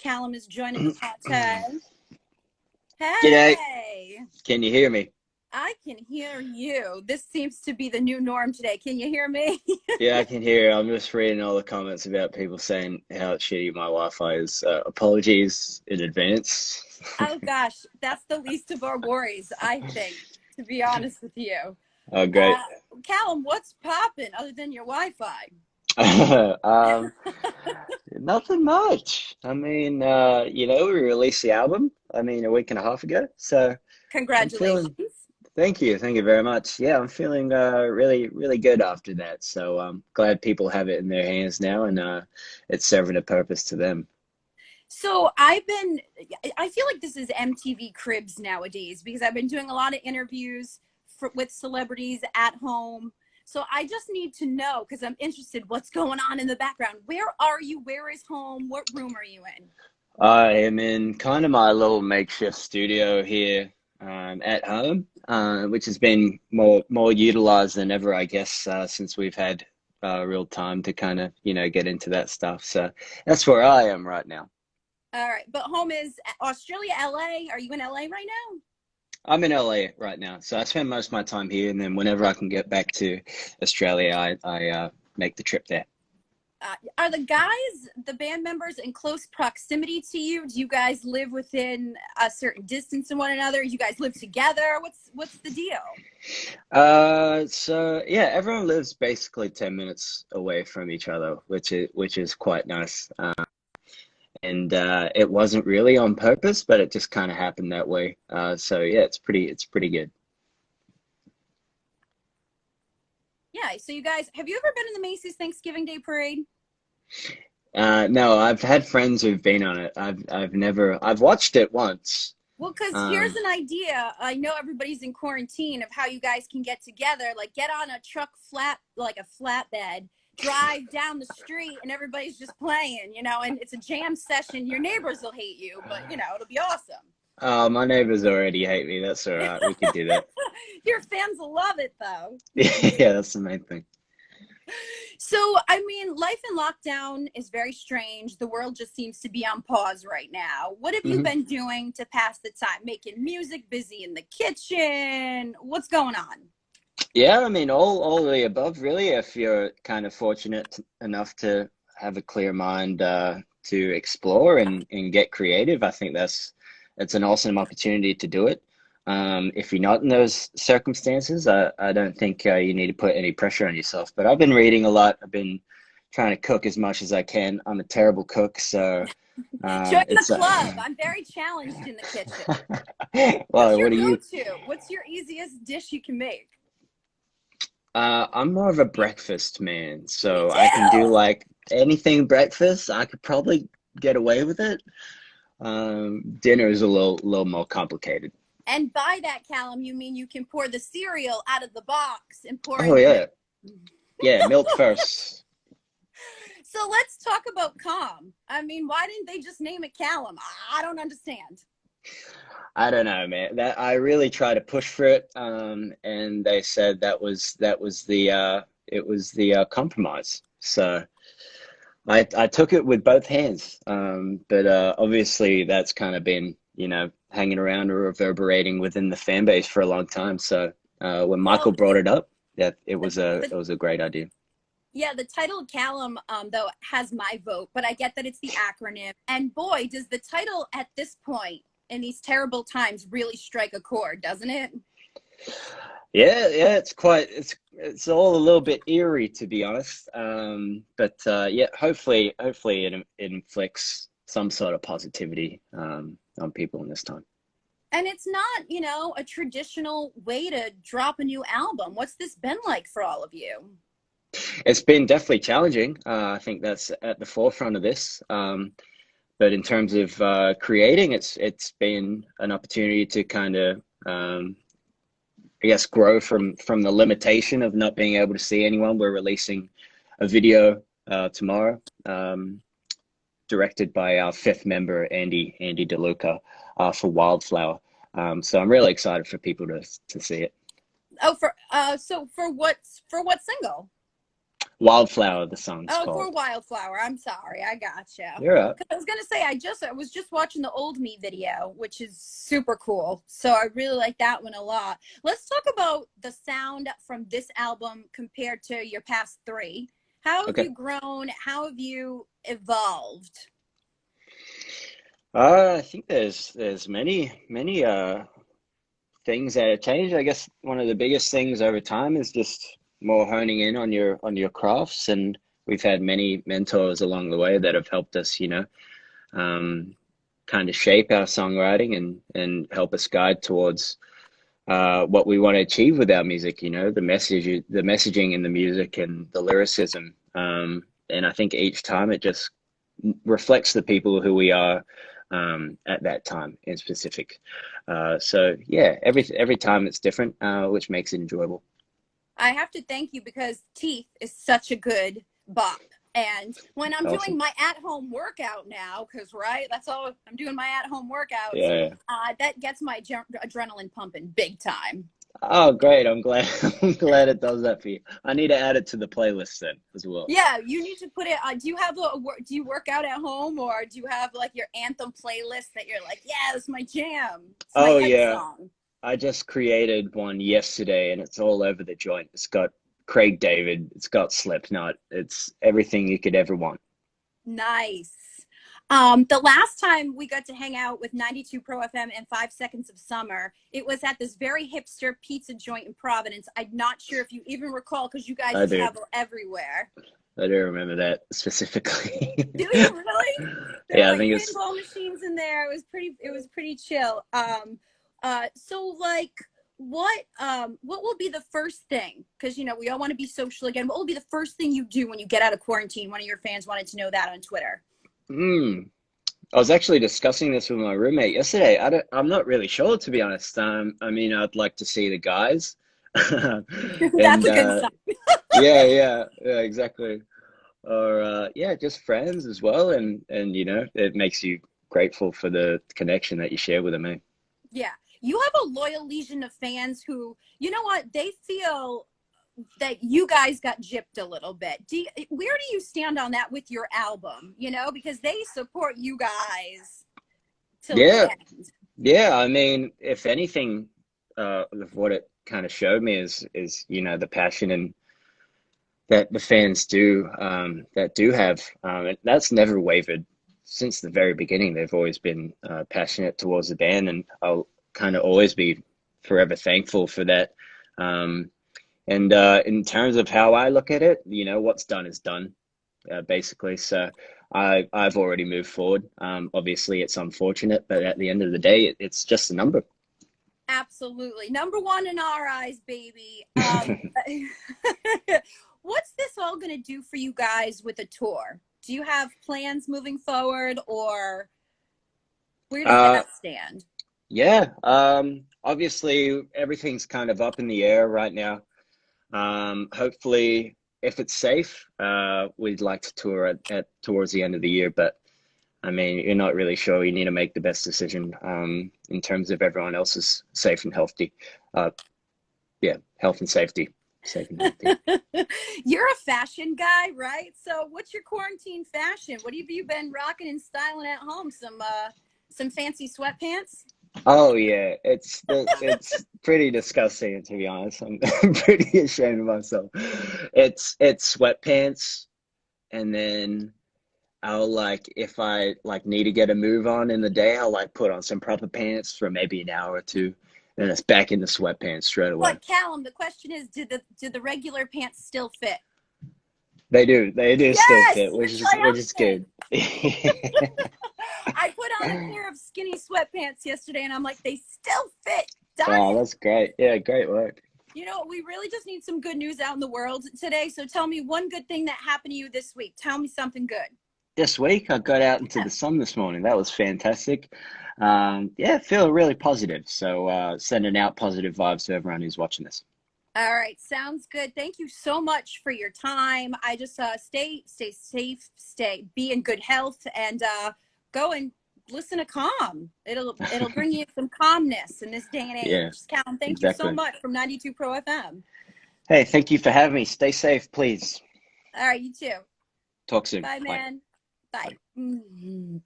Calum is joining the podcast. G'day. Hey, Can you hear me? I can hear you. This seems to be the new norm today. Can you hear me? Yeah, I can hear you. I'm just reading all the comments about people saying how shitty my Wi-Fi is. Apologies in advance. Oh gosh, that's the least of our worries, I think, to be honest with you. Oh, great. Calum, what's popping other than your Wi-Fi? Um, Nothing much. We released the album, a week and a half ago. So I'm feeling, Congratulations. thank you very much. Yeah, I'm feeling really, really good after that. So I'm glad people have it in their hands now and it's serving a purpose to them. So I feel like this is MTV Cribs nowadays because I've been doing a lot of interviews with celebrities at home. So I just need to know, because I'm interested, what's going on in the background. Where are you? Where is home? What room are you in? I am in kind of my little makeshift studio here at home, which has been more utilized than ever, I guess, since we've had real time to kind of, get into that stuff. So that's where I am right now. All right. But home is Australia, LA. Are you in LA right now? I'm in LA right now, so I spend most of my time here, and then whenever I can get back to Australia, I make the trip there. Are the guys, the band members, in close proximity to you? Do you guys live within a certain distance of one another? Do you guys live together? What's the deal? So yeah, everyone lives basically 10 minutes away from each other, which is quite nice. And it wasn't really on purpose, but it just kind of happened that way. So yeah, it's pretty good. Yeah. So you guys, have you ever been in the Macy's Thanksgiving Day Parade? No, I've had friends who've been on it. I've watched it once. Well, because here's Um, an idea. I know everybody's in quarantine of how you guys can get together. Like get on a truck like a flatbed, drive down the street, and everybody's just playing, and it's a jam session. Your neighbors will hate you, but it'll be awesome. my neighbors already hate me. That's all right. We could do that. Your fans will love it, though. Yeah, that's the main thing. So, I mean, life in lockdown is very strange. The world just seems to be on pause right now. What have you hmm been doing to pass the time? Making music, busy in the kitchen? What's going on? Yeah, all of the above, really. If you're kind of fortunate enough to have a clear mind to explore and get creative, I think it's an awesome opportunity to do it. If you're not in those circumstances, I don't think you need to put any pressure on yourself. But I've been reading a lot. I've been trying to cook as much as I can. I'm a terrible cook, so Join the it's club. I'm very challenged in the kitchen. What's well, your what do you? go-to? What's your easiest dish you can make? I'm more of a breakfast man, Me so I can do too. like anything breakfast. I could probably get away with it. Dinner is a little more complicated. And by that, Callum, you mean you can pour the cereal out of the box and pour Oh in your milk. yeah, yeah, milk first. So let's talk about Calm. I mean, why didn't they just name it Callum? I don't understand. I don't know, man. That I really try to push for it, and they said that was the it was the compromise. So I took it with both hands. But obviously that's kind of been hanging around or reverberating within the fan base for a long time. So when Michael Well, brought it up, that the, it was a great idea. yeah, the title Callum, though, has my vote, but I get that it's the acronym. And boy, does the title at this point in these terrible times really strike a chord, doesn't it? Yeah, it's all a little bit eerie to be honest. But yeah, hopefully it inflicts some sort of positivity on people in this time. And it's not, a traditional way to drop a new album. What's this been like for all of you? It's been definitely challenging. I think that's at the forefront of this. But in terms of creating, it's been an opportunity to kind of I guess grow from the limitation of not being able to see anyone. We're releasing a video tomorrow, directed by our fifth member Andy DeLuca for Wildflower. So I'm really excited for people to see it. Oh, so for what single? Wildflower, the song's Oh, for called. Wildflower. I'm sorry. I gotcha. You're up. I was gonna say I was just watching the old me video, which is super cool. So I really like that one a lot. Let's talk about the sound from this album compared to your past three. How have Okay. you grown? How have you evolved? I think there's many things that have changed. I guess one of the biggest things over time is just more honing in on your crafts, and we've had many mentors along the way that have helped us, um, kind of shape our songwriting and help us guide towards what we want to achieve with our music. The messaging in the music and the lyricism. And I think each time it just reflects the people who we are at that time in specific. So yeah, every time it's different, which makes it enjoyable. I have to thank you because Teeth is such a good bop. And when I'm doing Awesome. my at-home workout now, because right, that's all I'm doing my at-home workouts. Yeah. That gets my adrenaline pumping big time. Oh, great. I'm glad. I'm glad it does that for you. I need to add it to the playlist then as well. Yeah, you need to put it. Do you have do you work out at home, or do you have like your anthem playlist that you're like, yeah, this is my jam. It's my Oh hype yeah. song. I just created one yesterday and it's all over the joint. It's got Craig David, it's got Slipknot, it's everything you could ever want. Nice. The last time we got to hang out with 92 Pro FM and 5 Seconds of Summer, it was at this very hipster pizza joint in Providence. I'm not sure if you even recall because you guys I do. travel everywhere. I do remember that specifically. Do you really? There were Yeah, I like think it's pinball machines in there. It was pretty chill. So like what will be the first thing? Because we all want to be social again. What will be the first thing you do when you get out of quarantine? One of your fans wanted to know that on Twitter. mm, I was actually discussing this with my roommate yesterday. I'm not really sure, to be honest. I mean, I'd like to see the guys. That's And a good sign. yeah, exactly. Or yeah, just friends as well, and it makes you grateful for the connection that you share with them, eh? Yeah. You have a loyal legion of fans who, you know what, they feel that you guys got gypped a little bit. Where do you stand on that with your album? Because they support you guys till the Yeah, end. yeah. I mean, if anything, what it kind of showed me is the passion and that the fans do have, and that's never wavered since the very beginning. They've always been passionate towards the band, and I'll kind of always be forever thankful for that. Um, and in terms of how I look at it, what's done is done, basically. So I've already moved forward. Obviously, it's unfortunate, but at the end of the day, it's just a number. Absolutely. Number one in our eyes, baby. What's this all going to do for you guys with a tour? Do you have plans moving forward, or where does uh, that stand? yeah. Obviously, everything's kind of up in the air right now. Hopefully, if it's safe, we'd like to tour at towards the end of the year. But I mean, you're not really sure. You need to make the best decision in terms of everyone else's safe and healthy. Uh, yeah, health and safety, safe and healthy. You're a fashion guy, right? So what's your quarantine fashion? What have you been rocking and styling at home? Some fancy sweatpants? Oh yeah, it's pretty disgusting to be honest. I'm pretty ashamed of myself. It's sweatpants, and then I'll like if I like need to get a move on in the day, I'll like put on some proper pants for maybe an hour or two, and it's back into sweatpants straight away. But Calum, the question is, did the regular pants still fit? They do still Yes, fit, you're which is triumphant. good. I put on a pair of skinny sweatpants yesterday, and I'm like, they still fit. Darn Oh, it. that's great. Yeah, great work. We really just need some good news out in the world today. So tell me one good thing that happened to you this week. Tell me something good. This week I got out into Yeah. the sun this morning. That was fantastic. Yeah, feel really positive. So sending out positive vibes to everyone who's watching this. All right, sounds good. Thank you so much for your time. I just stay safe, be in good health, and go and listen to Calm. It'll bring you some calmness in this day and Yeah, age. Calum, thank you so exactly. much from 92 Pro FM. Hey, thank you for having me. Stay safe, please. All right, you too. Talk soon. Bye, Bye. man. Bye. Bye.